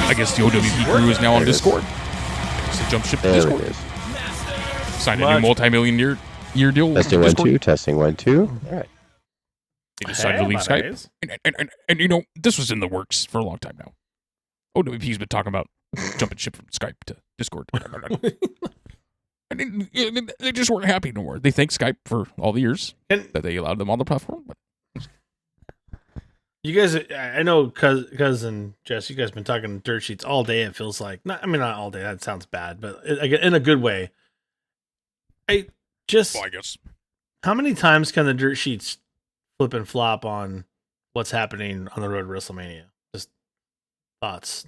I guess the O.W.P crew is now on Discord. So jump ship to There Discord. it is. Signed a new multi-million year deal. Testing with 1 Discord. 2. Testing 1 2. All right. They decided to leave Skype. And you know, this was in the works for a long time now. O.W.P's been talking about jumping ship from Skype to Discord. And they just weren't happy no more. They thank Skype for all the years that they allowed them on the platform. But you guys, I know, cousin Jess, you guys been talking dirt sheets all day. It feels like not all day. That sounds bad, but in a good way. I guess. How many times can the dirt sheets flip and flop on what's happening on the road to WrestleMania? Just thoughts.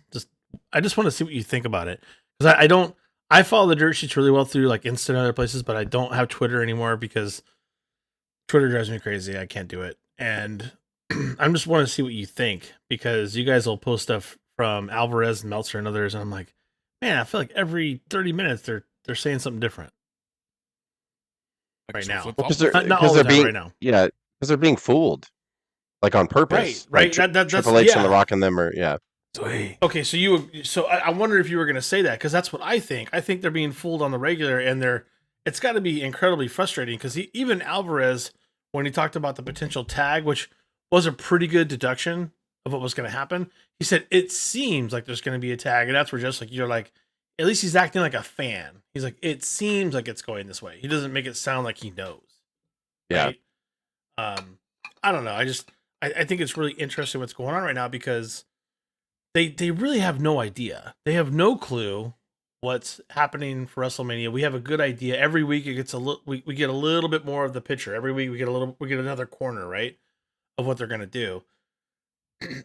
I just want to see what you think about it, because I follow the dirt sheets really well through like Insta and other places, but I don't have Twitter anymore because Twitter drives me crazy. I can't do it. And I just want to see what you think, because you guys will post stuff from Alvarez and Meltzer and others, and I'm like, man, I feel like every 30 minutes they're saying something different. Right now. Because they're being right now. Yeah, because they're being fooled, like on purpose. Right. Like, That's Triple H and The Rock and them are Okay, so I wonder if you were going to say that, because that's what I think. I think they're being fooled on the regular, and it's got to be incredibly frustrating, because even Alvarez, when he talked about the potential tag, which was a pretty good deduction of what was going to happen, he said it seems like there's going to be a tag, and that's where just like you're like, at least he's acting like a fan. He's like, it seems like it's going this way. He doesn't make it sound like he knows. Yeah. Right? I don't know. I think it's really interesting what's going on right now, because they really have no idea. They have no clue what's happening for WrestleMania. We have a good idea. Every week it gets we get a little bit more of the picture. Every week we get another corner, right, of what they're going to do.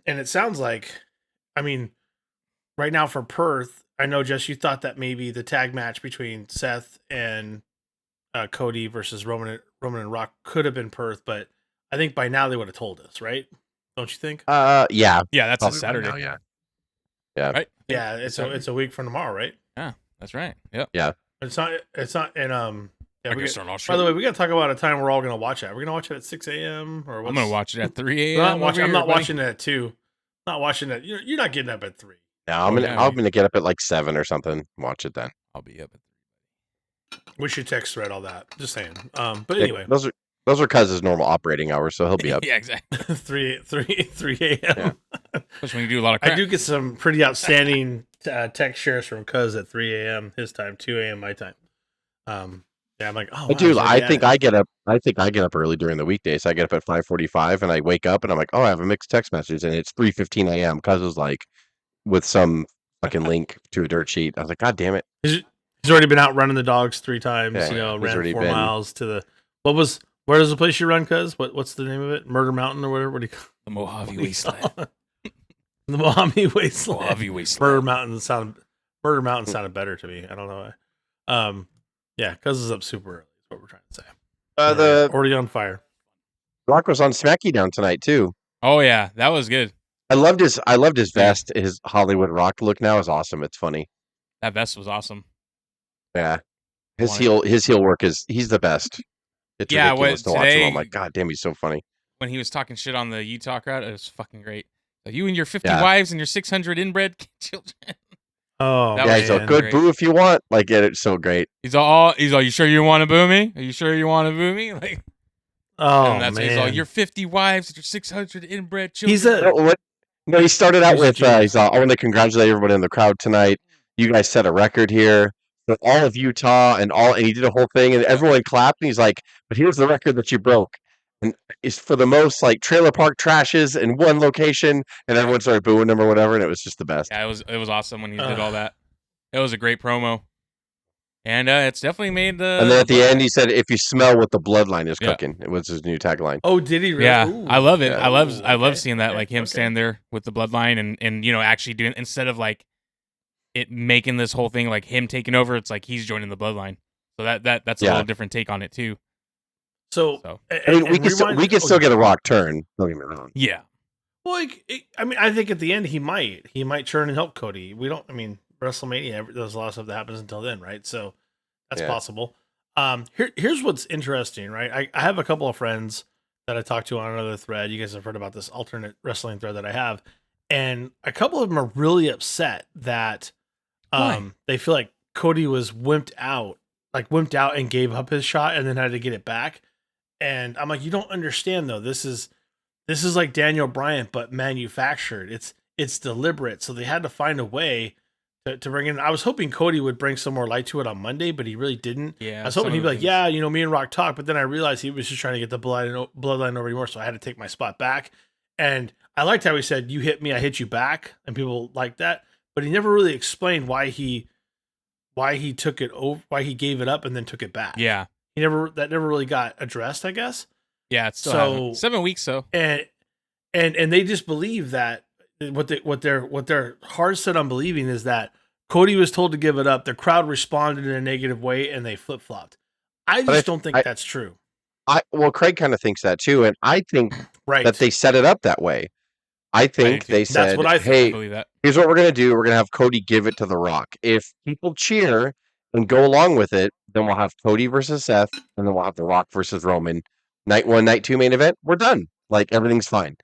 And it sounds like, I mean, right now for Perth, I know, Jess, you thought that maybe the tag match between Seth and Cody versus Roman and Rock could have been Perth, but I think by now they would have told us, right? Don't you think? Yeah. Yeah, that's a Saturday. Right now, yeah. Right? Yeah, it's a week from tomorrow, right? Yeah, that's right. Yep. Yeah. It's not, and I guess they're not sure. by the way, we got to talk about a time we're all going to watch it. We're going to watch it at 6 a.m. or I'm going to watch it at 3 a.m. I'm not watching it at 2. Not watching it. You're not getting up at 3. No, I'm gonna get up at like 7 or something. Watch it then. I'll be up at 3. We should text thread all that. Just saying. But anyway, those are Cuz's normal operating hours, so he'll be up. Yeah, exactly. 3 a.m. Yeah. Especially when you do a lot of crap. I do get some pretty outstanding text shares from Cuz at 3 a.m. his time, 2 a.m. my time. Yeah, I'm like, oh, I do. I think I get up early during the weekdays. I get up at 5:45 and I wake up and I'm like, oh, I have a mixed text message, and it's 3:15 a.m. Cuz was like with some fucking link to a dirt sheet. I was like, God damn it. He's already been out running the dogs 3 times, Yeah, ran 4 miles to the where does the place you run, Cuz? What's the name of it? Murder Mountain or whatever? What do you call it? The Mojave Wasteland. The Mojave Wasteland. Mojave Wasteland. Murder Mountain sounded better to me. I don't know why. Yeah, Cuz is up super early. Is what we're trying to say. Already on fire. Rock was on Smackdown tonight too. Oh yeah, that was good. I loved his vest. His Hollywood Rock look now is awesome. It's funny. That vest was awesome. Yeah, his heel work he's the best. It's ridiculous to watch him. I'm like, God damn, he's so funny. When he was talking shit on the Utah crowd, it was fucking great. Like, you and your 50 wives and your 600 inbred children. Oh, yeah, he's a good boo if you want. Like, it's so great. He's all, you sure you want to boo me? Are you sure you want to boo me? Like, man. He's all, your 50 wives and your 600 inbred children. He started out with, I want to congratulate everybody in the crowd tonight. You guys set a record here for all of Utah and he did a whole thing and everyone clapped and he's like, but here's the record that you broke. And it's for the most like trailer park trashes in one location, and everyone started booing him or whatever, and it was just the best. Yeah, it was awesome when he did all that. It was a great promo, and it's definitely made the. And then at the end, he said, "If you smell what the bloodline is cooking," it was his new tagline. Oh, did he? Really? Yeah, Ooh. I love it. Yeah. I love seeing that, like him stand there with the bloodline, and actually doing, instead of like it making this whole thing like him taking over, it's like he's joining the bloodline. So that's a little different take on it too. So I mean, we can still get a Rock turn. Don't get me wrong. Yeah. Well, I think at the end he might turn and help Cody. We don't. I mean, WrestleMania, there's a lot of stuff that happens until then, right? So that's possible. Here's what's interesting, right? I have a couple of friends that I talked to on another thread. You guys have heard about this alternate wrestling thread that I have, and a couple of them are really upset that they feel like Cody was wimped out and gave up his shot and then had to get it back. And I'm like, you don't understand though. This is like Daniel Bryan, but manufactured. It's deliberate. So they had to find a way to bring in. I was hoping Cody would bring some more light to it on Monday, but he really didn't. Yeah, I was hoping he'd be like, yeah, you know, me and Rock talk, but then I realized he was just trying to get the bloodline over more, so I had to take my spot back. And I liked how he said, you hit me, I hit you back, and people like that. But he never really explained why he took it over, why he gave it up and then took it back. Yeah. That never really got addressed, I guess. Yeah, it's still 7 weeks though. And they just believe that what they're hard set on believing is that Cody was told to give it up. The crowd responded in a negative way, and they flip flopped. I don't think that's true. Well, Craig kind of thinks that too, and I think that they set it up that way. I think they said, that's what I think. "Hey, I believe that. Here's what we're gonna do. We're gonna have Cody give it to The Rock. If people cheer and go along with it, then we'll have Cody versus Seth, and then we'll have The Rock versus Roman. Night 1, night 2 main event. We're done. Like everything's fine."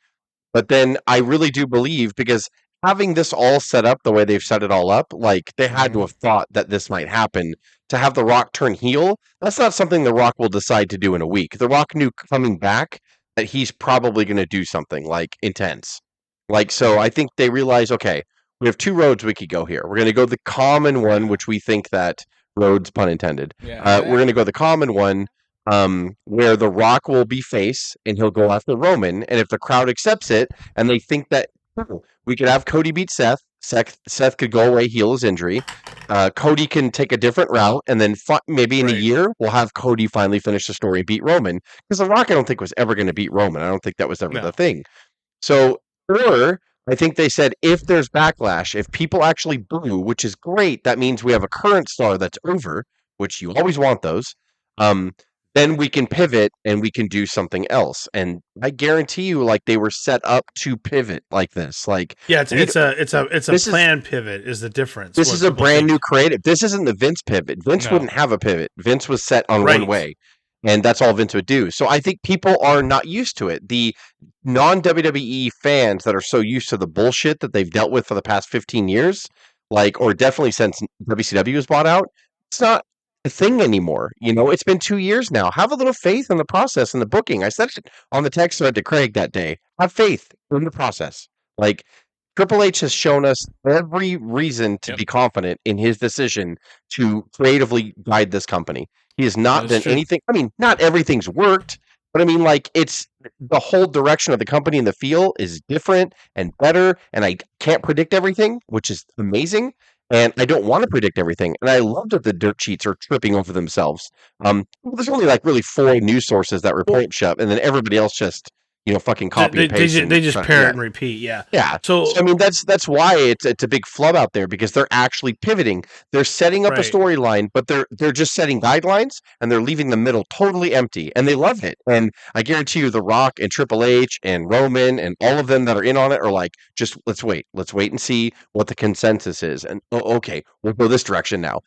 But then I really do believe, because having this all set up the way they've set it all up, like they had to have thought that this might happen. To have The Rock turn heel, that's not something The Rock will decide to do in a week. The Rock knew coming back that he's probably going to do something like intense. Like, so I think they realize, okay, we have 2 roads we could go here. We're going to go the common one, which we think that roads, pun intended. We're going to go the common one, where The Rock will be face and he'll go after Roman. And if the crowd accepts it and they think that we could have Cody beat Seth, Seth could go away, heal his injury. Cody can take a different route, and then maybe in a year we'll have Cody finally finish the story and beat Roman. Because The Rock, I don't think, was ever going to beat Roman. I don't think that was ever the thing. So, or I think they said, if there's backlash, if people actually boo, which is great, that means we have a current star that's over, which you always want those. Then we can pivot and we can do something else. And I guarantee you, like, they were set up to pivot like this. Like, yeah, it's a planned pivot is the difference. This is a brand new creative. This isn't the Vince pivot. Vince wouldn't have a pivot. Vince was set on one way, and that's all Vince would do. So I think people are not used to it. The non-WWE fans that are so used to the bullshit that they've dealt with for the past 15 years, like, or definitely since WCW was bought out, it's not a thing anymore. You know, it's been 2 years now. Have a little faith in the process and the booking. I said it on the text thread to Craig that day. Have faith in the process. Like, Triple H has shown us every reason to be confident in his decision to creatively guide this company. He has not done anything. I mean, not everything's worked, but I mean, like, it's the whole direction of the company and the feel is different and better. And I can't predict everything, which is amazing. And I don't want to predict everything. And I love that the dirt sheets are tripping over themselves. There's only like really 4 news sources that report shit, and then everybody else just, you know, fucking copy and paste. They just parrot and repeat, yeah. So I mean, that's why it's a big flub out there, because they're actually pivoting. They're setting up a storyline, but they're just setting guidelines and they're leaving the middle totally empty, and they love it. And I guarantee you, The Rock and Triple H and Roman and all of them that are in on it are like, just let's wait and see what the consensus is, and okay, we'll go this direction now.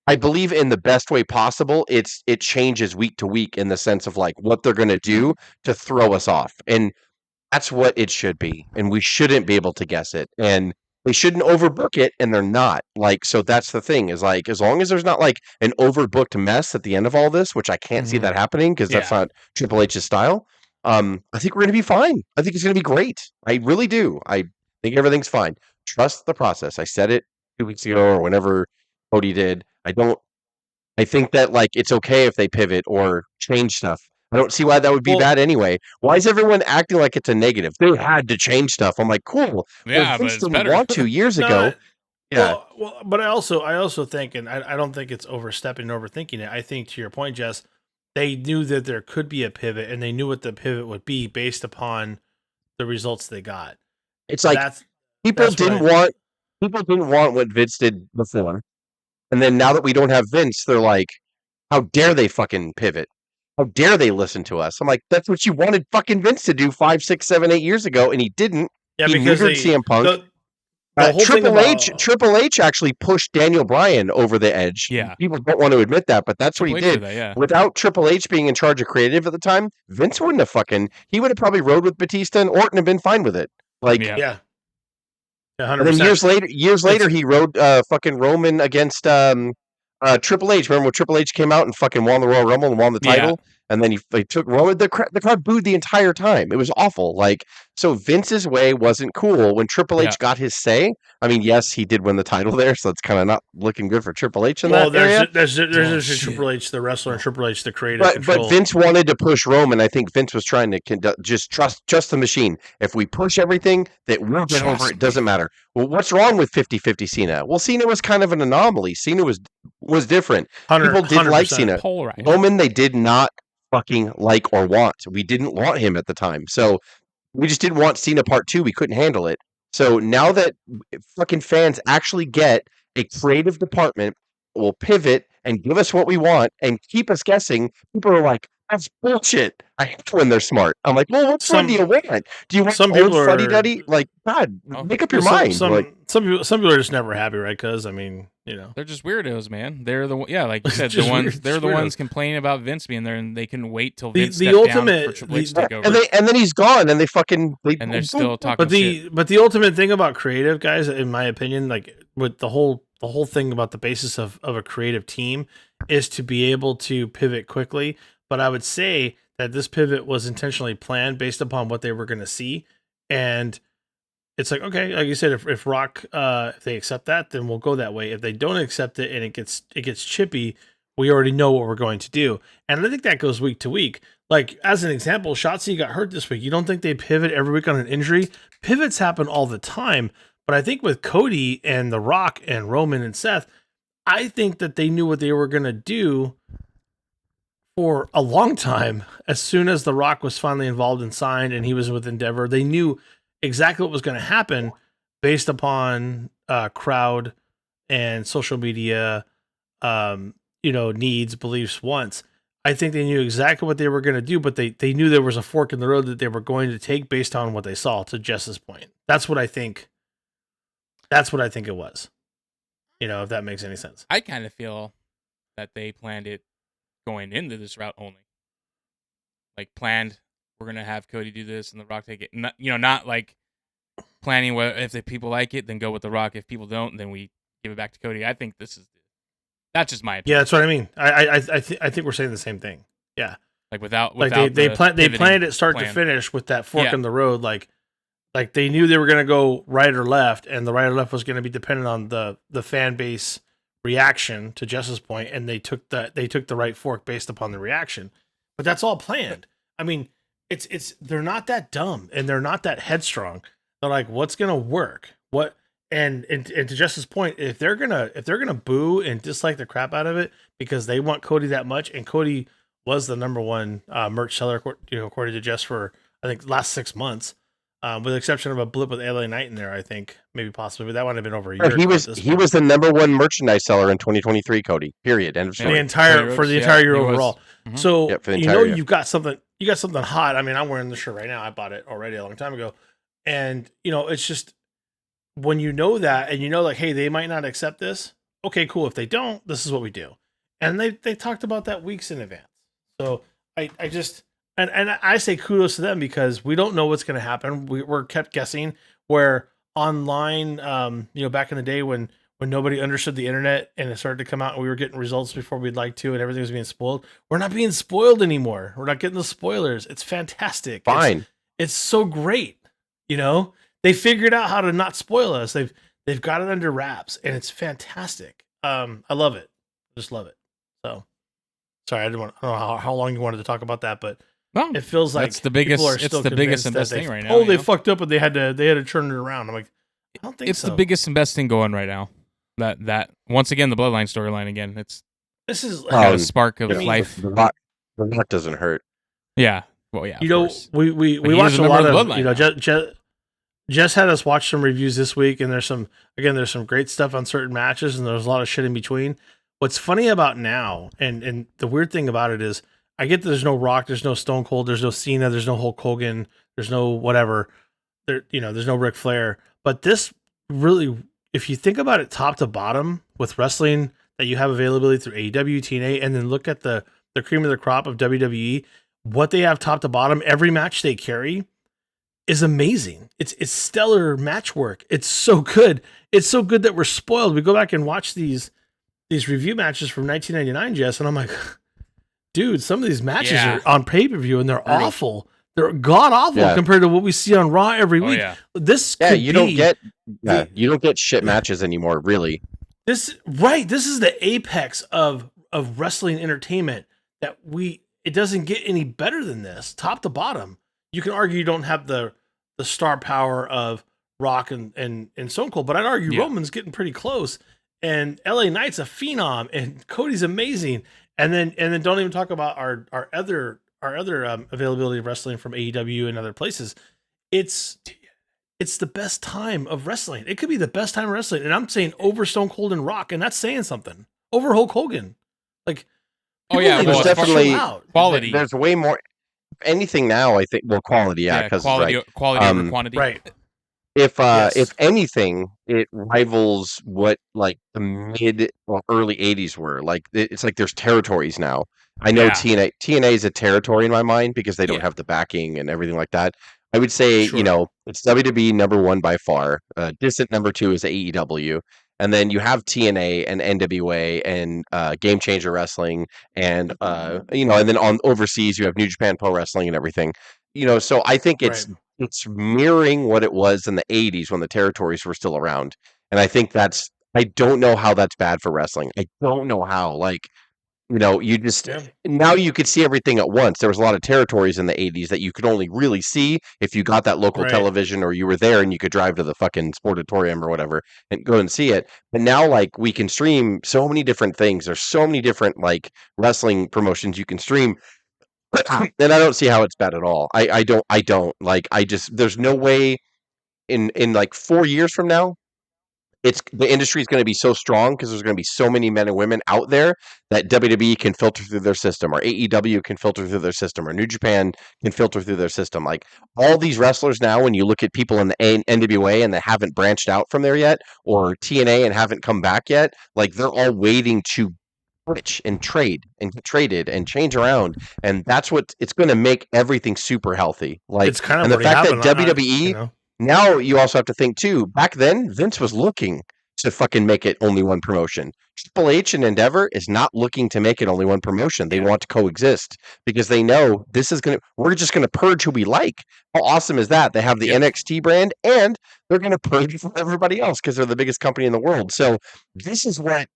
I believe in the best way possible. It changes week to week in the sense of like what they're going to do to throw us off. And that's what it should be. And we shouldn't be able to guess it. And they shouldn't overbook it, and they're not. Like, so that's the thing, is like, as long as there's not like an overbooked mess at the end of all this, which I can't see that happening because that's not Triple H's style. I think we're going to be fine. I think it's going to be great. I really do. I think everything's fine. Trust the process. I said it 2 weeks ago or whenever Cody did. I think that, like, it's okay if they pivot or change stuff. I don't see why that would be bad anyway. Why is everyone acting like it's a negative? They had to change stuff. I'm like, cool. Yeah, Vince but it's better. Want to years ago. Yeah. Well, but I also think, and I don't think it's overstepping and overthinking it. I think, to your point, Jess, they knew that there could be a pivot, and they knew what the pivot would be based upon the results they got. It's like people didn't want what Vince did before. And then now that we don't have Vince, they're like, how dare they fucking pivot? How dare they listen to us? I'm like, that's what you wanted fucking Vince to do 5, 6, 7, 8 years ago, and he didn't. Yeah, he because CM Punk. Triple H actually pushed Daniel Bryan over the edge. Yeah. People don't want to admit that, but that's what he did. That, Without Triple H being in charge of creative at the time, Vince wouldn't have he would have probably rode with Batista and Orton and been fine with it. Like, yeah. 100%. And then years later, he rode fucking Roman against Triple H. Remember when Triple H came out and fucking won the Royal Rumble and won the title? And then he took Roman. The crowd booed the entire time. It was awful. Like, so Vince's way wasn't cool. When Triple H got his say, I mean, yes, he did win the title there, so it's kind of not looking good for Triple H in that area. There's Triple H, the wrestler, and Triple H, the creative control. But Vince wanted to push Roman. I think Vince was trying to just trust the machine. If we push everything, that we'll get over. It doesn't matter. Well, what's wrong with 50-50 Cena? Well, Cena was kind of an anomaly. Cena was different. People did like Cena. Polarized. Roman, they did not fucking like or want. We didn't want him at the time. So we just didn't want Cena Part 2. We couldn't handle it. So now that fucking fans actually get a creative department will pivot and give us what we want and keep us guessing, people are like, that's bullshit. I hate when they're smart. I'm like, well, what one do you want? Do you want some old fuddy-duddy? Like, God, make up your mind. Some people are just never happy, right? Because, I mean, you know. They're just weirdos, man. They're the like you said, they're the ones complaining about Vince being there, and they can wait till Vince steps down for Triple H to take over. And then he's gone, and they're still talking shit. But the ultimate thing about creative guys, in my opinion, like with the whole thing about the basis of a creative team is to be able to pivot quickly. But I would say that this pivot was intentionally planned based upon what they were going to see. And it's like, okay, like you said, if Rock, if they accept that, then we'll go that way. If they don't accept it and it gets chippy, we already know what we're going to do. And I think that goes week to week. Like, as an example, Shotzi got hurt this week. You don't think they pivot every week on an injury? Pivots happen all the time. But I think with Cody and The Rock and Roman and Seth, I think that they knew what they were going to do for a long time. As soon as The Rock was finally involved and signed and he was with Endeavor, they knew exactly what was going to happen based upon crowd and social media, needs, beliefs, wants. I think they knew exactly what they were going to do, but they knew there was a fork in the road that they were going to take based on what they saw, to Jess's point. That's what I think it was. If that makes any sense. I kind of feel that they planned it going into this route only. Like, planned, we're going to have Cody do this and The Rock take it. Not like planning if the people like it, then go with The Rock. If people don't, then we give it back to Cody. I think that's just my opinion. Yeah, that's what I mean. I think we're saying the same thing. Yeah. Like without they planned it start to finish with that fork in the road. Like they knew they were going to go right or left, and the right or left was going to be dependent on the fan base reaction, to Jess's point, and they took the right fork based upon the reaction. But that's all planned. I mean, they're not that dumb and they're not that headstrong. They're like, what's going to work? What and to Jess's point, if they're gonna boo and dislike the crap out of it because they want Cody that much, and Cody was the number one merch seller, according to Jess, for I think last 6 months. With the exception of a blip with LA Knight in there, I think maybe possibly, but that might have been over a year. He was the number one merchandise seller in 2023, Cody. Period. End of story. The entire year overall. Mm-hmm. So you've got something hot. I mean, I'm wearing the shirt right now. I bought it already a long time ago, and it's just when you know that, and like, hey, they might not accept this. Okay, cool. If they don't, this is what we do, and they talked about that weeks in advance. So I just. And I say kudos to them because we don't know what's going to happen. We're kept guessing. Where online, back in the day when nobody understood the internet and it started to come out and we were getting results before we'd like to and everything was being spoiled. We're not being spoiled anymore. We're not getting the spoilers. It's fantastic. Fine. It's so great. They figured out how to not spoil us. They've got it under wraps and it's fantastic. I love it. Just love it. So sorry, I don't know how long you wanted to talk about that, but. Well, it feels like it's the biggest and best thing right now. Oh, they fucked up and they had to turn it around. I'm like, I don't think it's the biggest and best thing going right now. That once again, the Bloodline storyline again. This is got a spark of life. The rock doesn't hurt. Yeah. Well, yeah. We watched a lot of Jess had us watch some reviews this week, and there's some great stuff on certain matches, and there's a lot of shit in between. What's funny about now, and the weird thing about it is. I get that there's no Rock, there's no Stone Cold, there's no Cena, there's no Hulk Hogan, there's no whatever, there's no Ric Flair. But this really, if you think about it top to bottom with wrestling that you have availability through AEW, TNA, and then look at the cream of the crop of WWE, what they have top to bottom, every match they carry, is amazing. It's stellar match work. It's so good. It's so good that we're spoiled. We go back and watch these review matches from 1999, Jess, and I'm like, dude, some of these matches are on pay-per-view and they're awful. They're god awful compared to what we see on Raw every week. This you don't get shit matches anymore, really. This is the apex of wrestling entertainment that it doesn't get any better than this, top to bottom. You can argue you don't have the star power of Rock and Stone Cold, but I'd argue Roman's getting pretty close. And LA Knight's a phenom, and Cody's amazing. And then don't even talk about our other availability of wrestling from AEW and other places. It's the best time of wrestling. It could be the best time of wrestling, and I'm saying over Stone Cold and Rock, and that's saying something. Over Hulk Hogan, like there's definitely quality. There's way more. Anything now, I think. Well, quality, because quality over quantity, right? If anything, it rivals what like the mid or early '80s were. Like it's like there's territories now. I know TNA is a territory in my mind because they don't have the backing and everything like that. I would say it's WWE number one by far. Distant number two is AEW, and then you have TNA and NWA and Game Changer Wrestling, and and then on overseas you have New Japan Pro Wrestling and everything. So I think it's mirroring what it was in the 80s when the territories were still around. And I think I don't know how that's bad for wrestling. I don't know how. You just now you could see everything at once. There was a lot of territories in the 80s that you could only really see if you got that local television or you were there and you could drive to the fucking Sportatorium or whatever and go and see it. But now we can stream so many different things. There's so many different wrestling promotions you can stream. And I don't see how it's bad at all. I don't there's no way in 4 years from now the industry is going to be so strong because there's going to be so many men and women out there that WWE can filter through their system, or AEW can filter through their system, or New Japan can filter through their system. Like all these wrestlers now, when you look at people in the NWA and they haven't branched out from there yet, or TNA and haven't come back yet, they're all waiting to switch and trade and get traded and change around, and that's what it's going to make everything super healthy. It's kind of and the fact that WWE now you also have to think too. Back then, Vince was looking to fucking make it only one promotion. Triple H and Endeavor is not looking to make it only one promotion. They want to coexist because they know we're just gonna purge who we like. How awesome is that? They have the NXT brand and they're gonna purge from everybody else because they're the biggest company in the world. So this is what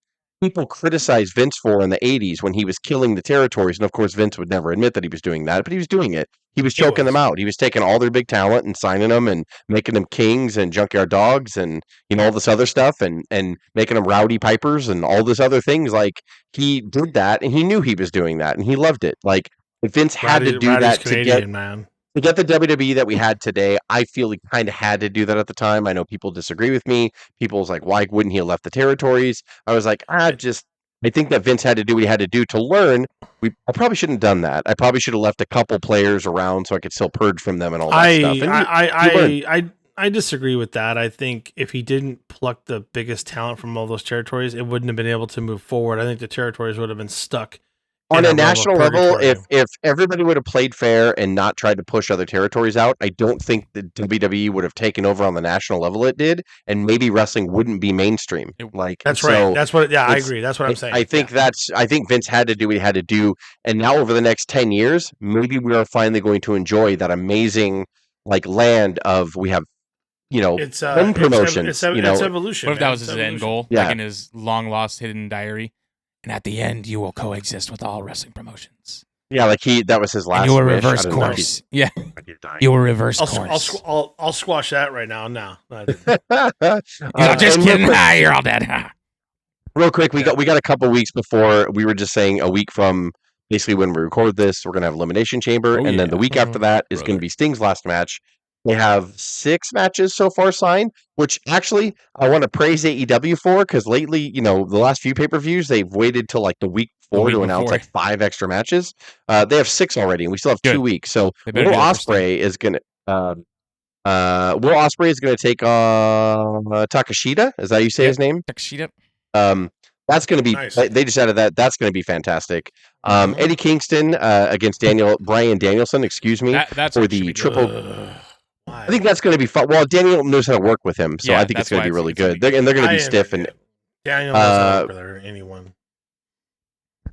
people criticized Vince for in the 80s when he was killing the territories. And of course, Vince would never admit that he was doing that, but he was doing it. He was choking them out. He was taking all their big talent and signing them and making them kings and junkyard dogs and all this other stuff and making them rowdy pipers and all this other things. He did that and he knew he was doing that and he loved it. If Vince had to do that to get the WWE that we had today, I feel he kind of had to do that at the time. I know people disagree with me. People's like, why wouldn't he have left the territories? I was like, I think that Vince had to do what he had to do to learn. I probably shouldn't have done that. I probably should have left a couple players around so I could still purge from them and all that stuff. And I disagree with that. I think if he didn't pluck the biggest talent from all those territories, it wouldn't have been able to move forward. I think the territories would have been stuck. On a national level, if everybody would have played fair and not tried to push other territories out, I don't think the WWE would have taken over on the national level it did, and maybe wrestling wouldn't be mainstream. That's right. That's what. Yeah, I agree. That's what I'm saying. I think I think Vince had to do what he had to do, and now over the next 10 years, maybe we are finally going to enjoy that amazing land of we have. It's promotions. It's evolution. What if that was his end goal? In his long lost hidden diary? And at the end, you will coexist with all wrestling promotions. Yeah, that was his last. And you will reverse course. Yeah, you will reverse course. I'll squash that right now. No, just kidding. You're all dead. Real quick, we got a couple weeks before. We were just saying a week from basically when we record this, we're gonna have Elimination Chamber, and then the week after that is gonna be Sting's last match. They have 6 matches so far signed, which actually I want to praise AEW for because lately, the last few pay-per-views, they've waited till the week before to announce 5 extra matches. They have 6 already, and we still have 2 weeks. So Will Ospreay is going to take on Takeshita. Is that how you say his name? Takeshita. That's going to be. Nice. They just added that. That's going to be fantastic. Eddie Kingston against Bryan Danielson. Excuse me. That's for the triple. Why? I think that's going to be fun. Well, Daniel knows how to work with him, so Yeah, I think it's that's going why to be I really think it's gonna good. be They're going to I be am stiff. gonna And get- Daniel knows how to work with her, anyone.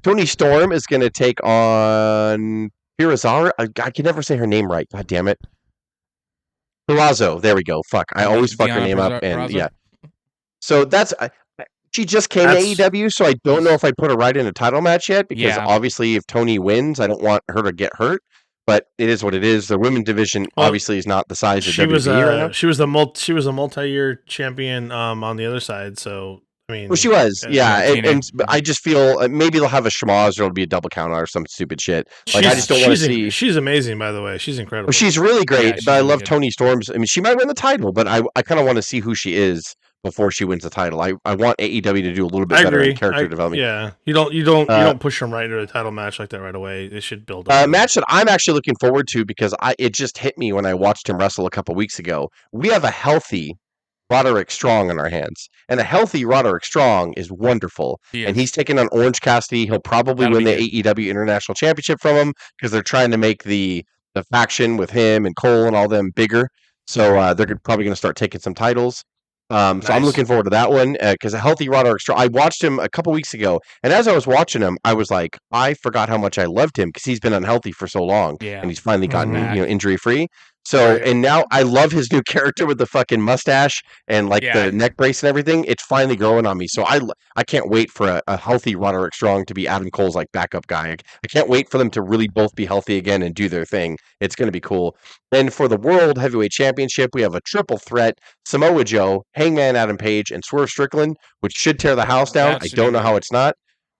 Tony Storm is going to take on Pirazar. I can never say her name right. God damn it. Perazo. There we go. Fuck. I always fuck her Deanna name up. And Purrazzo? yeah. So that's. She just came to AEW, so I don't know if I put her right in a title match yet, because obviously if Tony wins, I don't want her to get hurt. But it is what it is. The women's division obviously is not the size of WWE right now. She was a multi-year champion on the other side, so I mean, well, she was, yeah, and I just feel maybe they'll have a schmoz or it'll be a double counter or some stupid shit. Like I just don't want to see. She's amazing, by the way. She's incredible. Well, she's really great, but I love Toni Storm's. I mean, she might win the title, but I kind of want to see who she is before she wins the title. I want AEW to do a little bit better in character development. Yeah, you don't push them right into a title match like that right away. They should build up. A match that I'm actually looking forward to, because it just hit me when I watched him wrestle a couple weeks ago. We have a healthy Roderick Strong on our hands, and a healthy Roderick Strong is wonderful. And he's taking on Orange Cassidy. He'll probably win the AEW International Championship from him, because they're trying to make the faction with him and Cole and all them bigger. So they're probably going to start taking some titles. So I'm looking forward to that one, because a healthy Roderick Strong. I watched him a couple weeks ago, and as I was watching him, I was like, I forgot how much I loved him, because he's been unhealthy for so long, and he's finally gotten injury free. So and now I love his new character with the fucking mustache and like the neck brace and everything. It's finally growing on me. So I can't wait for a healthy Roderick Strong to be Adam Cole's like backup guy. I can't wait for them to really both be healthy again and do their thing. It's going to be cool. And for the World Heavyweight Championship, we have a triple threat: Samoa Joe, Hangman Adam Page, and Swerve Strickland, which should tear the house down. I don't know how it's not.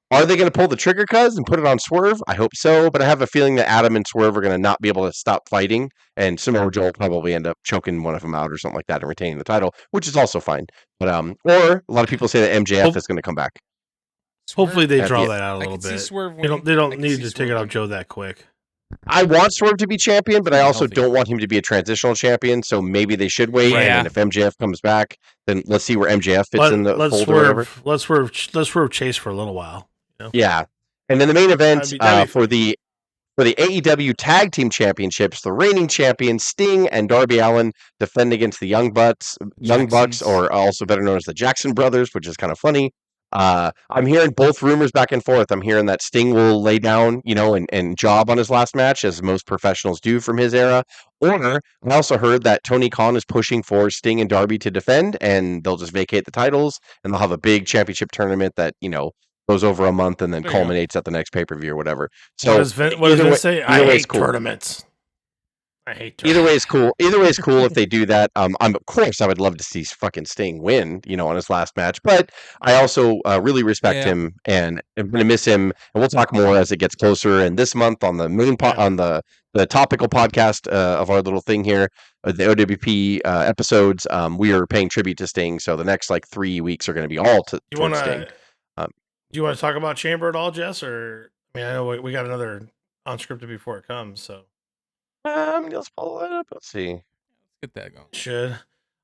Are they going to pull the trigger, and put it on Swerve? I hope so, but I have a feeling that Adam and Swerve are going to not be able to stop fighting, and Samoa Joe will probably end up choking one of them out or something like that and retaining the title, which is also fine. But or a lot of people say that MJF is going to come back. Hopefully they draw that out a little bit. They don't need to take it off Joe that quick. I want Swerve to be champion, but I also don't want him to be a transitional champion, so maybe they should wait. And then if MJF comes back, then let's see where MJF fits in the fold or whatever. Let's Swerve chase for a little while. You know? Yeah. And then the main event for the AEW Tag Team Championships, the reigning champions Sting and Darby Allin defend against the Young Bucks, or also better known as the Jackson Brothers, which is kind of funny. I'm hearing both rumors back and forth. I'm hearing that Sting will lay down, and job on his last match, as most professionals do from his era. Or I also heard that Tony Khan is pushing for Sting and Darby to defend, and they'll just vacate the titles, and they'll have a big championship tournament that, goes over a month and then culminates at the next pay-per-view or whatever. So what does Vince say? I hate tournaments. I hate tournaments. Either way is cool. Either way is cool if they do that. Of course, I would love to see fucking Sting win, on his last match. But I also really respect him, and I'm going to miss him. And we'll talk more as it gets closer. And this month on the main on the topical podcast of our little thing here, the O.W.P episodes, we are paying tribute to Sting. So the next 3 weeks are going to be all towards Sting. Do you want to talk about Chamber at all, Jess? Or I know we got another unscripted before it comes, so. Let's follow that up. Let's see. Let's get that going. Should.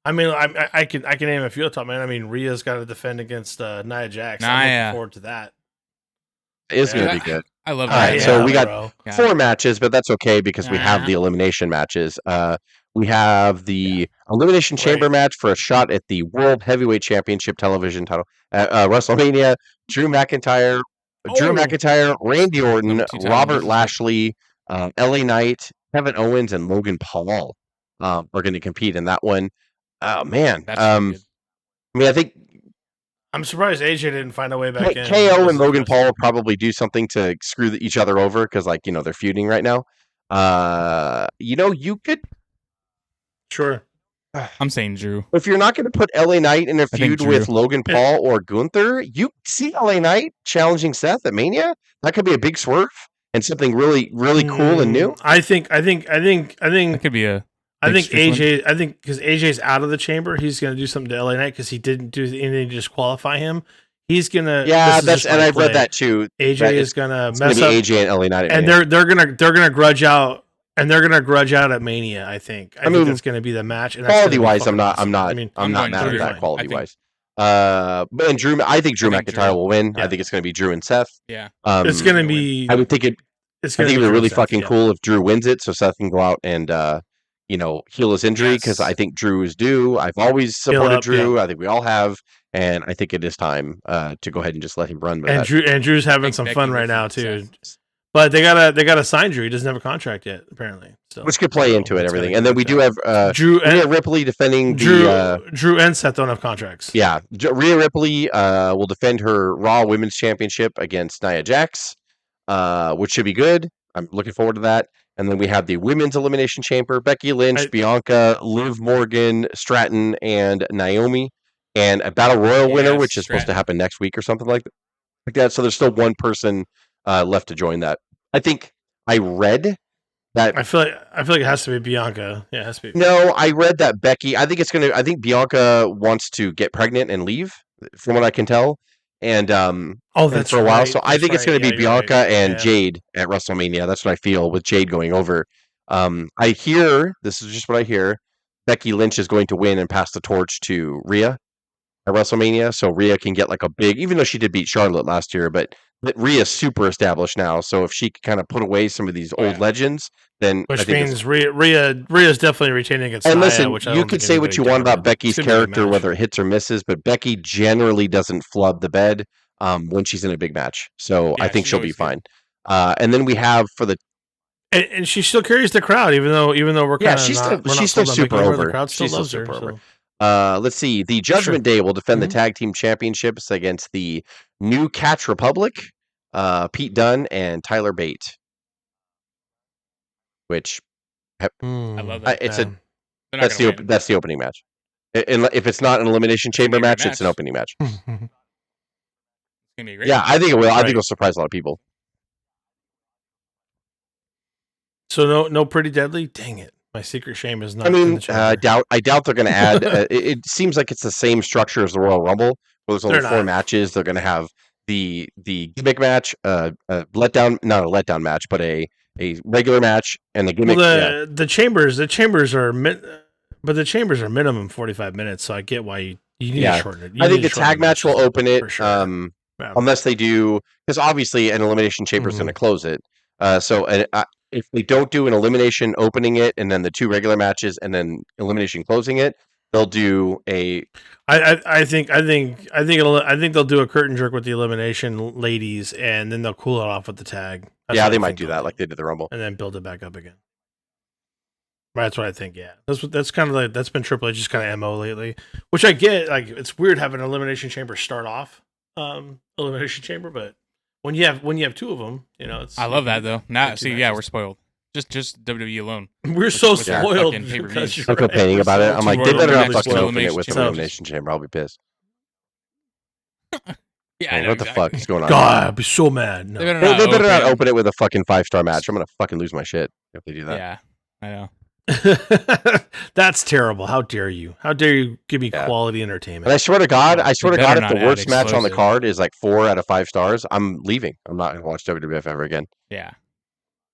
I mean, I can name a few top, man. I mean, Rhea's got to defend against Nia Jax. I'm looking forward to that. It's going to be good. I love that. All right, so we got 4 matches, but that's okay because we have the elimination matches. We have the Elimination Chamber match for a shot at the World Heavyweight Championship television title at WrestleMania. Drew McIntyre, Randy Orton, Robert Lashley, LA Knight, Kevin Owens, and Logan Paul are going to compete in that one. Oh man, I think I'm surprised AJ didn't find a way back in. KO and Logan Paul will probably do something to screw each other over because, they're feuding right now. You could. Sure. I'm saying Drew. If you're not going to put LA Knight in a feud with Logan Paul or Gunther, you see LA Knight challenging Seth at Mania. That could be a big swerve and something really, really cool and new. I think that could be a. I think because AJ's out of the chamber, he's going to do something to LA Knight because he didn't do anything to disqualify him. He's gonna. Yeah, I've read that too. AJ is gonna mess up. AJ and LA Knight, and they're gonna grudge out. And they're gonna grudge out at Mania. I think that's gonna be the match. Quality wise, I'm not mad at that. Quality wise, and Drew. I think Drew McIntyre will win. Yeah. I think it's gonna be Drew and Seth. Yeah, it's gonna be. I would think it. I think it'd be really fucking cool if Drew wins it, so Seth can go out and heal his injury because I think Drew is due. I've always supported Drew. I think we all have, and I think it is time to go ahead and just let him run. And Drew's having some fun right now too. But they gotta sign Drew. He doesn't have a contract yet, apparently. So, which could play into it, everything. And then we do have Rhea Ripley defending Drew and Seth don't have contracts. Yeah, Rhea Ripley will defend her Raw Women's Championship against Nia Jax, which should be good. I'm looking forward to that. And then we have the Women's Elimination Chamber: Becky Lynch, Bianca, Liv Morgan, Stratton, and Naomi, and a Battle Royal winner, which is supposed to happen next week or something like that. So there's still one person left to join that. I think I read that. I feel like it has to be Bianca. Yeah, it has to be. No, I read that Becky. I think Bianca wants to get pregnant and leave, from what I can tell. And that's for a while. So I think right. it's going to be Bianca and Jade at WrestleMania. That's what I feel with Jade going over. I hear, this is just what I hear, Becky Lynch is going to win and pass the torch to Rhea at WrestleMania. So Rhea can get like a big, even though she did beat Charlotte last year, but Rhea's super established now. So if she can kind of put away some of these old legends, then which means Rhea's definitely retaining against Nia. Listen, which you could say what you want about Becky's character, whether it hits or misses, but Becky generally doesn't flub the bed when she's in a big match. So I think she'll be fine. And then we have for the and she still carries the crowd, even though we're kind of she's still super over. The crowd still loves her. Over. Let's see. The Judgment Day will defend the tag team championships against the New Catch Republic, Pete Dunne and Tyler Bate. Which I love that. That's the opening match. If it's not an Elimination Chamber match, it's an opening match. It's gonna be great. Yeah, I think it will. I think it'll surprise a lot of people. So no Pretty Deadly. Dang it. My secret shame is not. I mean, I doubt they're going to add. It seems like it's the same structure as the Royal Rumble, where there's only 4 matches. They're going to have the gimmick match, not a letdown match, but a regular match, and the gimmick. The chambers are minimum 45 minutes. So I get why you need to shorten it. I think the tag match will open it, unless they do, because obviously an Elimination Chamber is going to close it. If they don't do an elimination opening it, and then the 2 regular matches, and then elimination closing it, they'll do a. I think they'll do a curtain jerk with the elimination ladies, and then they'll cool it off with the tag. They might do that like they did the Rumble, and then build it back up again. That's what I think. Yeah, that's kind of like that's been Triple H's kind of MO lately, which I get. Like it's weird having an elimination chamber start off elimination chamber, but. When you have 2 of them, it's. I love that though. Now, we're spoiled. Just WWE alone. We're so spoiled. I'm complaining about it. I'm like, they better not fucking open it with an Elimination Chamber. I'll be pissed. What the fuck is going on? God, I'd be so mad. No. They better not open it with a fucking 5-star match. I'm gonna fucking lose my shit if they do that. Yeah, I know. That's terrible. How dare you? How dare you give me quality entertainment? And I swear to God, if the worst match on the card is like 4 out of 5 stars, I'm leaving. I'm not gonna watch WWF ever again. Yeah.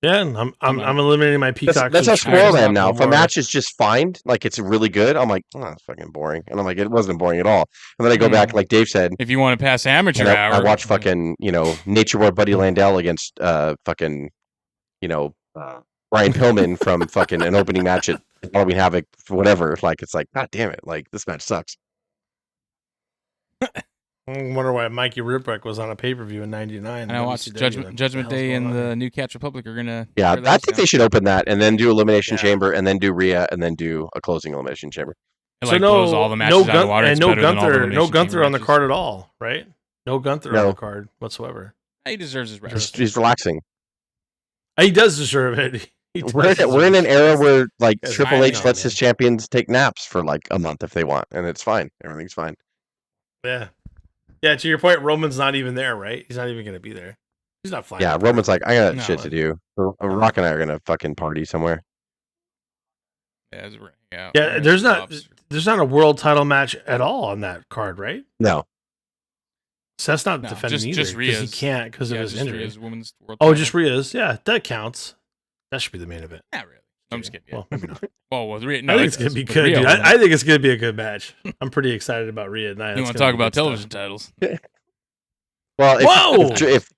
Yeah, I'm eliminating my Peacock. That's how spoiled I am now. If a match is just fine, like it's really good, I'm like, oh, that's fucking boring. And I'm like, it wasn't boring at all. And then I go back, like Dave said, if you want to pass amateur hour, I watch fucking Nature Boy Buddy Landell against fucking Brian Pillman from fucking an opening match at Halloween Havoc, whatever. Like it's like, God damn it, like this match sucks. I wonder why Mikey Ripwreck was on a pay-per-view in '99. And I watched Judgment Day and the New Catch Republic are gonna. Yeah, I think they should open that and then do Elimination Chamber and then do Rhea and then do a closing Elimination Chamber. So blows all the matches out of the water. And no Gunther on the card at all, right? No Gunther on the card whatsoever. He deserves his rest. He's relaxing. He does deserve it. We're in an era where like Triple H lets his champions take naps for like a month if they want, and it's fine. Everything's fine. Yeah. Yeah, to your point, Roman's not even there, right? He's not even going to be there. He's not flying. Yeah, Roman's like, I got shit to do. Rock and I are going to fucking party somewhere. Yeah, there's not a world title match at all on that card, right? No. Seth's not defending either because he can't because of his injury. Just Rhea's. Yeah, that counts. That should be the main event. Not really. I'm just kidding. Yeah. Well, maybe not. I think it's going to be good, dude. I think it's going to be a good match. I'm pretty excited about Rhea. You want to talk about television titles? Well, Whoa! if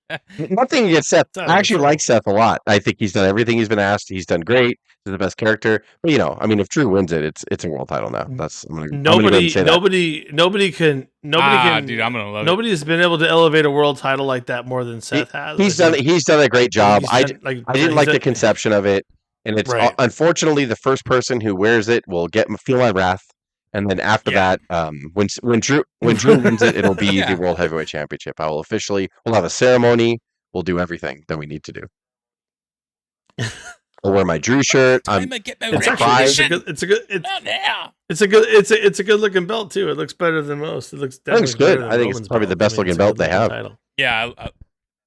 nothing against Seth, It's out of I actually control. like Seth a lot. I think he's done everything he's been asked. He's done great. He's the best character. But you know, I mean, if Drew wins it, it's a world title now. That's I'm gonna go ahead and say that. Nobody can. Dude, I'm gonna love it. Nobody's been able to elevate a world title like that more than Seth has. He's done a great job. I didn't like the conception. conception of it, and it's Right. unfortunately the first person who wears it will feel my wrath. And then after that, when Drew wins it, it'll be Yeah. the World Heavyweight Championship. We'll have a ceremony. We'll do everything that we need to do. I'll wear my Drew shirt. It's a good looking belt too. It looks better than most. It looks good. I think it's probably the best looking belt they have. Title. Yeah,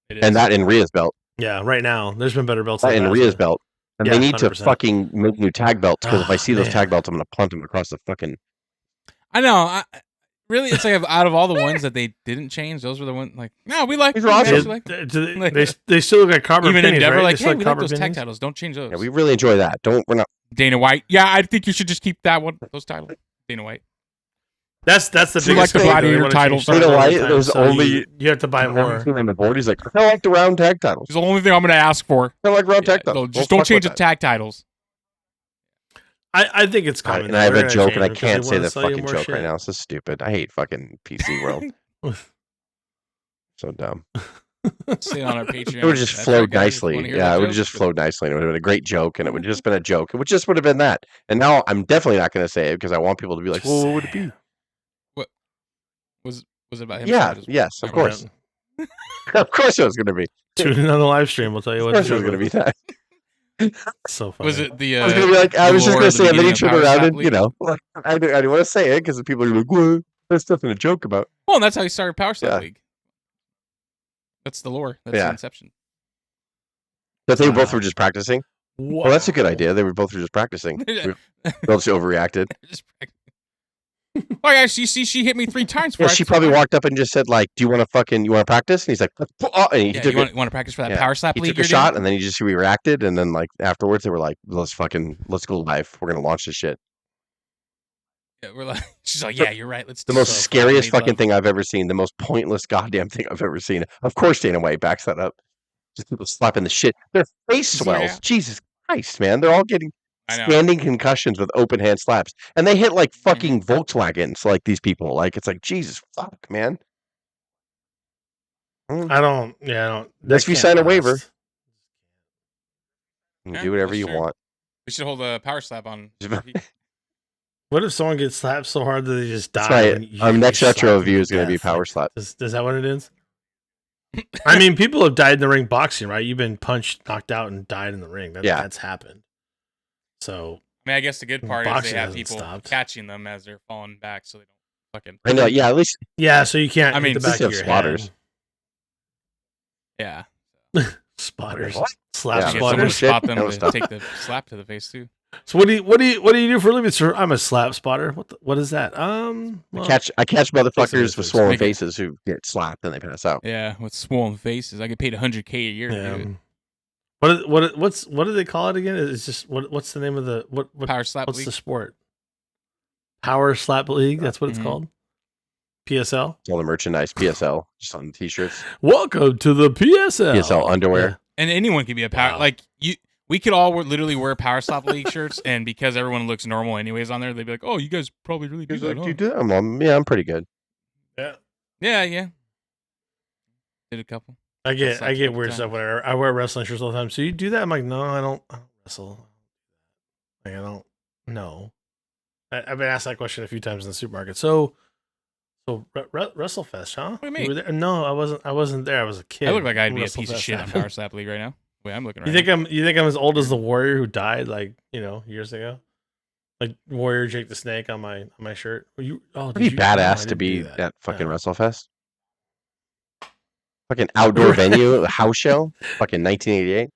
it is. And that in Rhea's belt. Yeah, right now there's been better belts. That in Rhea's belt. And they need 100%. To fucking make new tag belts because if I see those tag belts, I'm gonna punt them across the fucking. I know. Really, it's like out of all the ones that they didn't change, those were the ones like, no, we like. These are awesome. They still look like copper even pennies, Endeavor, right? like, hey, we like those tag titles. Don't change those. Yeah, we really enjoy that. We're not. Dana White. Yeah, I think you should just keep that one. Those titles. Dana White. That's the biggest. Like the gladiator titles. Dana White. There's only you have to buy more. On the board, he's like, I like the round tag titles. It's the only thing I'm going to ask for. I like round tag titles. Just don't change the tag titles. I think it's coming. And I have a joke, and I can't say the fucking joke right now. It's so stupid. I hate fucking PC world. So dumb. Stay on our Patreon. It would just flowed nicely. Yeah, it would have just flowed nicely. And it would have been a great joke, and it would have just been a joke. It would have been that. And now I'm definitely not going to say it because I want people to be like, well, what would it be? What was it about him? Yeah, yes, of course. Of course it was going to be. Tune in on the live stream. We'll tell you what. Of course it was going to be that. So funny. Was it the? I was gonna be like, I was just gonna say, and then he turned around and I didn't want to say it because the people are like, "What? That's nothing to joke about." Well, and that's how he started Power Slap League. That's the lore. That's the inception. But they both were just practicing. Wow. Well, that's a good idea. They were both just practicing. They both just overreacted. Oh yeah, she hit me 3 times. Yeah, she probably walked up and just said, like, "Do you want to practice?" And he's like, and he took you want to practice for that Power Slap League? He took a shot, and then he just reacted, and then like afterwards, they were like, "Let's go live. We're gonna launch this shit." Yeah, we're like, she's like, "Yeah, you're right. Let's." The most scariest fucking thing I've ever seen. The most pointless goddamn thing I've ever seen. Of course, Dana White backs that up. Just people slapping the shit. Their face swells. Yeah. Jesus Christ, man! They're all getting standing concussions with open hand slaps, and they hit like fucking Volkswagens. Like these people, like it's like Jesus fuck, man. I don't. Unless you sign a waiver, you can do whatever you want. We should hold a power slap on. What if someone gets slapped so hard that they just die? Right. Our next retro review is going to be power slap. Is that what it is? I mean, people have died in the ring boxing, right? You've been punched, knocked out, and died in the ring. That's happened. So, I mean, I guess the good part is they have people catching them as they're falling back, so they don't fucking. I know, yeah, at least. Yeah, so you can't. I mean, the back of your spotters. Head. Yeah. Spotters. Slap spotters. Spotters. Spot them to take the slap to the face too. So what do you do for a living, sir? I'm a slap spotter. What is that? Well, I catch motherfuckers with swollen faces who get slapped and they pass out. Yeah, with swollen faces. I get paid $100K a year to do it. What do they call it again? It's just what's the name of the what Power Slap what's League? The sport? Power Slap League. That's what it's called. PSL. It's all the merchandise. PSL, just on the t-shirts. Welcome to the PSL. PSL underwear. Yeah. And anyone can be a power like you. We could all literally wear Power Slap League shirts, and because everyone looks normal anyways on there, they'd be like, "Oh, you guys probably really do that." You do? I'm pretty good. Yeah. Did a couple. I get weird stuff when I wear wrestling shirts all the time. So you do that? I'm like, no, I don't wrestle. Like, I don't know. I've been asked that question a few times in the supermarket. So WrestleFest, huh? What do you mean? You were there? No, I wasn't there. I was a kid. I look like I'd be a piece of shit on Power Slap League right now. Wait, I'm looking. You think I'm as old as the Warrior who died years ago? Like Warrior Jake the Snake on my shirt. It'd be badass to be at fucking WrestleFest. Fucking outdoor venue, a house show, fucking 1988.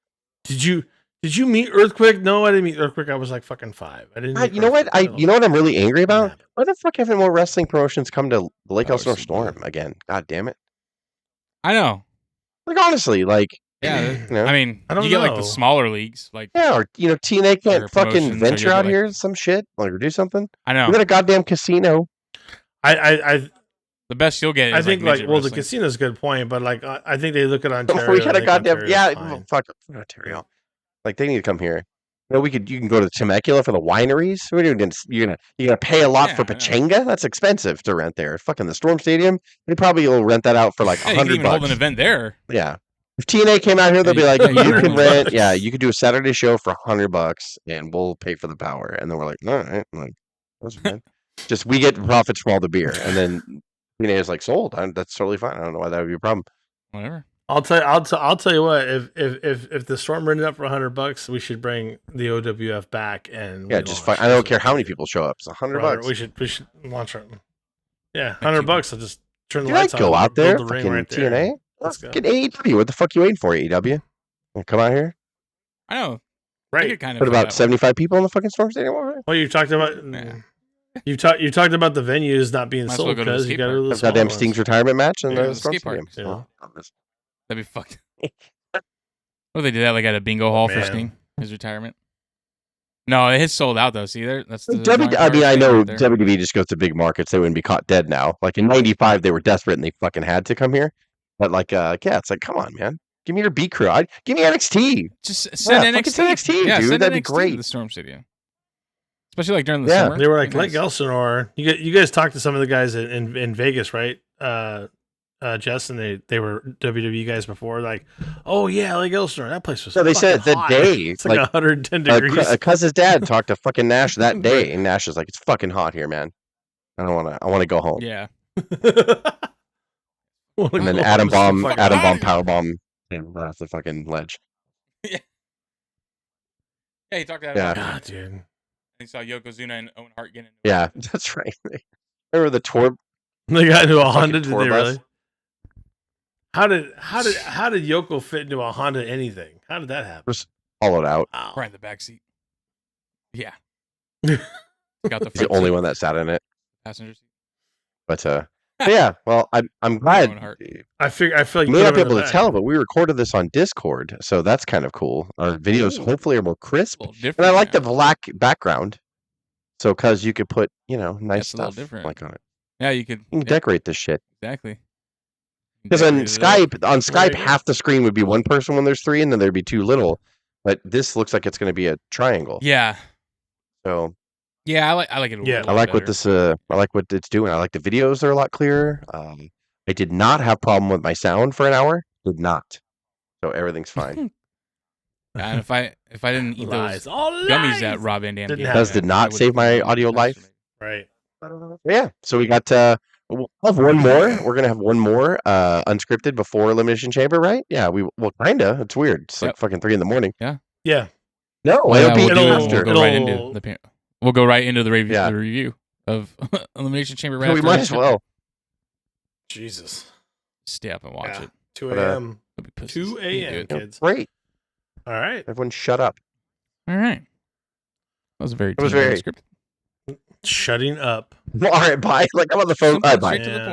Did you meet Earthquake? No, I didn't meet Earthquake. I was like fucking 5. I didn't. You know what? You know what I'm really angry about? Why the fuck haven't more wrestling promotions come to the Lake Elsinore Storm again? God damn it! I know. Like honestly, like. Yeah, you know? I mean, you get like the smaller leagues, like or TNA can't fucking venture out here, some shit, like or do something. I know. We got a goddamn casino. I The best you'll get is I think midget the wrestling. casino's a good point, but like I think they look at Ontario. We got a goddamn fine. fuck Ontario. Like they need to come here. You can go to Temecula for the wineries. What are you doing? You're gonna pay a lot for Pachanga? That's expensive to rent there. Fucking the Storm Stadium. They probably will rent that out for like $100. You can even hold an event there. Yeah. If TNA came out here, they'll be like, you can rent. Yeah, you could do a Saturday show for $100, and we'll pay for the power. And then we're like, all right, like that's fine. Just we get profits from all the beer, and then TNA is like sold. That's totally fine. I don't know why that would be a problem. Whatever. I'll tell you what. If the Storm rented up for $100, we should bring the O.W.F. back and just fine. I don't care how many people show up. It's $100. We should launch it. Yeah, $100. I'll just turn the lights lights on. Go out there, the ring fucking right TNA. there. Let's get AEW. What the fuck you waiting for, AEW? Come out here. I know. Right. Put about 75 people in the fucking Storm Stadium. Well, you talked about. You talked about the venues not being sold because you got to go to the goddamn Sting's retirement match and the skate Storm park. Stadium. That'd be fucked. Well, they did that like at a bingo hall for Sting, his retirement. No, his sold out though. See there, that's the. I know WWE just goes to big markets. They wouldn't be caught dead now. Like in '95, they were desperate and they fucking had to come here. But like, yeah, it's like, come on, man. Give me your B crew. Give me NXT. Just send NXT. Yeah, dude. That'd be great. To the Storm Stadium. Especially like during the summer. They were like Elsinore. You guys talked to some of the guys in Vegas, right? Jess, and they were WWE guys before. Like, oh yeah, like Elsinore. That place was. So they said the day it's like 110 degrees. Cause his dad talked to fucking Nash that day, and Nash is like, "It's fucking hot here, man. I want to go home." Yeah. And then Adam Bomb powerbomb him off the fucking ledge. Yeah. Yeah, he talked to Adam. Yeah, God, dude. He saw Yokozuna and Owen Hart getting. Yeah, that's right. Remember the tour? They got into a Honda. Did they really? How did Yoko fit into a Honda anything? How did that happen? Just hollowed out. Right in the back seat. Yeah. Got the only one that sat in it. Passenger seat. But yeah, well, I'm glad. I feel like you may not be able to tell, but we recorded this on Discord, so that's kind of cool. Our videos hopefully are more crisp, and I like the black background. So, cause you could put nice stuff like on it. Yeah, you could decorate this shit. Exactly. Because on Skype, half the screen would be one person when there's three, and then there'd be two little. But this looks like it's going to be a triangle. Yeah. So. Yeah, I like it. I like what this. I like what it's doing. I like the videos; they're a lot clearer. I did not have problem with my sound for an hour. Did not. So everything's fine. And if I didn't eat those gummies that Rob Van Dam did not save my audio life. Right. Yeah. So we got. We'll have one more. We're gonna have one more unscripted before Elimination Chamber, right? Yeah. Kinda. It's weird. It's like fucking 3 a.m. Yeah. No, We'll go right into the review of Elimination Chamber. We might as well. Jesus. Stay up and watch it. 2 a.m. 2 a.m. kids. Great. All right. Everyone, shut up. All right. That was very. Scripted. Shutting up. All right, bye. Like I'm on the phone. Bye. Straight to the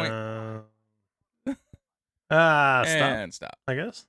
point. Stop. And stop. I guess.